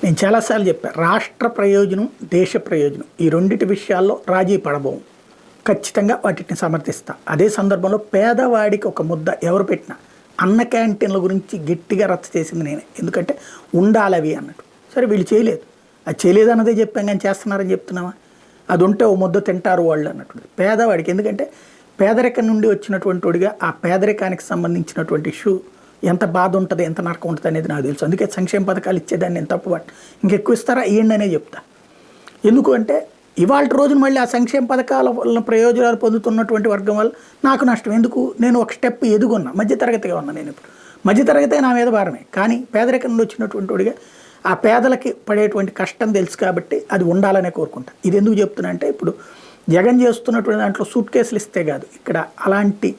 నేను చాలాసార్లు చెప్పాను, రాష్ట్ర ప్రయోజనం, దేశ ప్రయోజనం ఈ రెండిటి విషయాల్లో రాజీ పడబోం. ఖచ్చితంగా వాటిని సమర్థిస్తా. అదే సందర్భంలో పేదవాడికి ఒక ముద్ద ఎవరు పెట్టినా అన్న క్యాంటీన్ల గురించి గట్టిగా రచ్చ చేసింది నేనే. ఎందుకంటే ఉండాలి అవి అన్నట్టు. సరే వీళ్ళు చేయలేదు, అది చేయలేదు అన్నదే చెప్పాం, కానీ చేస్తున్నారని చెప్తున్నావా? అది ఉంటే ఓ ముద్ద తింటారు వాళ్ళు అన్నట్టు. పేదవాడికి ఎందుకంటే పేదరికం నుండి వచ్చినటువంటి వాడిగా ఆ పేదరికానికి సంబంధించినటువంటి ఇష్యూ ఎంత బాధ ఉంటుంది, ఎంత నరకం ఉంటుంది అనేది నాకు తెలుసు. అందుకే సంక్షేమ పథకాలు ఇచ్చేదాన్ని నేను తప్పుపట్టు. ఇంకెక్కువ ఇస్తారా ఇవ్వండి అనే చెప్తా. ఎందుకు అంటే ఇవాళ రోజున మళ్ళీ ఆ సంక్షేమ పథకాల వల్ల ప్రయోజనాలు పొందుతున్నటువంటి వర్గం వల్ల నాకు నష్టం ఎందుకు? నేను ఒక స్టెప్ ఎదుగున్నా, మధ్యతరగతిగా ఉన్నా. నేను ఇప్పుడు మధ్యతరగతి నా మీద భారమే, కానీ పేదరికం నుండి వచ్చినటువంటి వాడిగా ఆ పేదలకి పడేటువంటి కష్టం తెలుసు కాబట్టి అది ఉండాలనే కోరుకుంటా. ఇది ఎందుకు చెప్తున్నా అంటే ఇప్పుడు జగన్ చేస్తున్నటువంటి దాంట్లో సూట్ కేసులు ఇస్తే కాదు, ఇక్కడ అలాంటి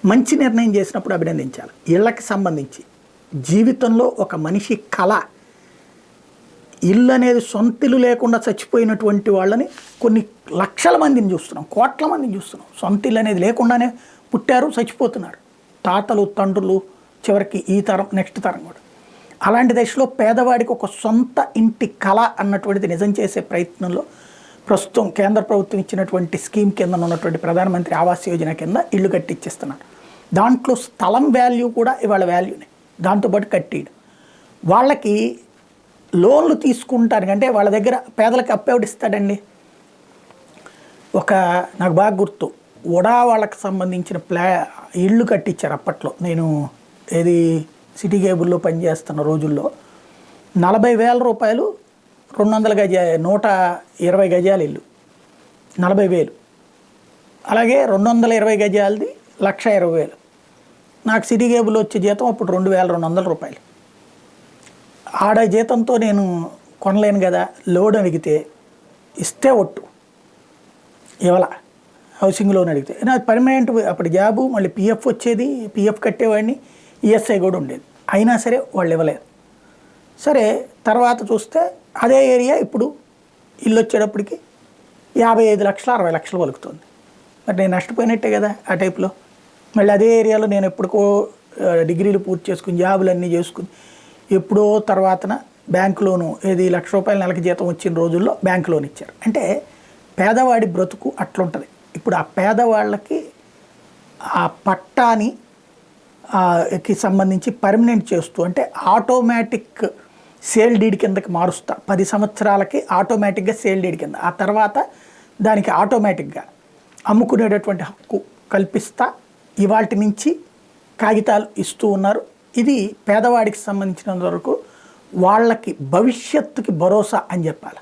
మంచి నిర్ణయం చేసినప్పుడు అభినందించాలి. ఇళ్ళకి సంబంధించి జీవితంలో ఒక మనిషి కళ, ఇల్లు అనేది సొంత ఇల్లు లేకుండా చచ్చిపోయినటువంటి వాళ్ళని కొన్ని లక్షల మందిని చూస్తున్నాం, కోట్ల మందిని చూస్తున్నాం. సొంత ఇల్లు అనేది లేకుండానే పుట్టారు, చచ్చిపోతున్నారు. తాతలు, తండ్రులు, చివరికి ఈ తరం, నెక్స్ట్ తరం కూడా. అలాంటి దశలో పేదవాడికి ఒక సొంత ఇంటి కళ అన్నటువంటిది నిజం చేసే ప్రయత్నంలో ప్రస్తుతం కేంద్ర ప్రభుత్వం ఇచ్చినటువంటి స్కీమ్ కింద ఉన్నటువంటి ప్రధానమంత్రి ఆవాస్ యోజన కింద ఇల్లు కట్టించేస్తున్నారు. దాంట్లో స్థలం వాల్యూ కూడా ఇవాళ వాల్యూనే, దాంతోపాటు కట్టియడం. వాళ్ళకి లోన్లు తీసుకుంటారు అంటే వాళ్ళ దగ్గర పేదలకు అప్పెవడిస్తాడండి. ఒక నాకు బాగా గుర్తు, ఉడా వాళ్ళకి సంబంధించిన ఇళ్ళు కట్టించారు అప్పట్లో. నేను ఏది సిటీ కేబుల్లో పనిచేస్తున్న రోజుల్లో 40,000 రూపాయలు 200 గజాలు, 120 గజాల ఇల్లు 40,000. అలాగే 220 గజాలది 1,20,000. నాకు సిటీ కేబుల్లో వచ్చే జీతం అప్పుడు 2,200 రూపాయలు. ఆడ జీతంతో నేను కొనలేను కదా. లోన్ అడిగితే ఇస్తే ఒట్టు ఇవాళ హౌసింగ్ లోన్ అడిగితే నాకు పర్మనెంట్ అప్పుడు జాబు, మళ్ళీ పిఎఫ్ వచ్చేది, పిఎఫ్ కట్టేవాడిని, ఈఎస్ఐ కూడా ఉండేది. అయినా సరే వాళ్ళు ఇవ్వలేదు. సరే తర్వాత చూస్తే అదే ఏరియా ఇప్పుడు ఇల్లు వచ్చేటప్పటికి 55 లక్షలు 60 లక్షలు పలుకుతుంది. మరి నేను నష్టపోయినట్టే కదా ఆ టైప్లో. మళ్ళీ అదే ఏరియాలో నేను ఎప్పటికో డిగ్రీలు పూర్తి చేసుకుని జాబులన్నీ చేసుకుని ఎప్పుడో తర్వాతన బ్యాంక్ లోను ఏది ₹1,00,000 నెలకి జీతం వచ్చిన రోజుల్లో బ్యాంక్ లోన్ ఇచ్చారు. అంటే పేదవాడి బ్రతుకు అట్లుంటుంది. ఇప్పుడు ఆ పేదవాళ్ళకి ఆ పట్టాని కి సంబంధించి పర్మనెంట్ చేస్తూ, అంటే ఆటోమేటిక్ సేల్ డీడ్ కిందకి మారుస్తా. 10 సంవత్సరాలకి ఆటోమేటిక్గా సేల్ డీడ్ కింద, ఆ తర్వాత దానికి ఆటోమేటిక్గా అమ్ముకునేటటువంటి హక్కు కల్పిస్తా. ఇవాటి నుంచి కాగితాలు ఇస్తూ ఉన్నారు. ఇది పేదవాడికి సంబంధించినంత వరకు వాళ్ళకి భవిష్యత్తుకి భరోసా అని చెప్పాలి.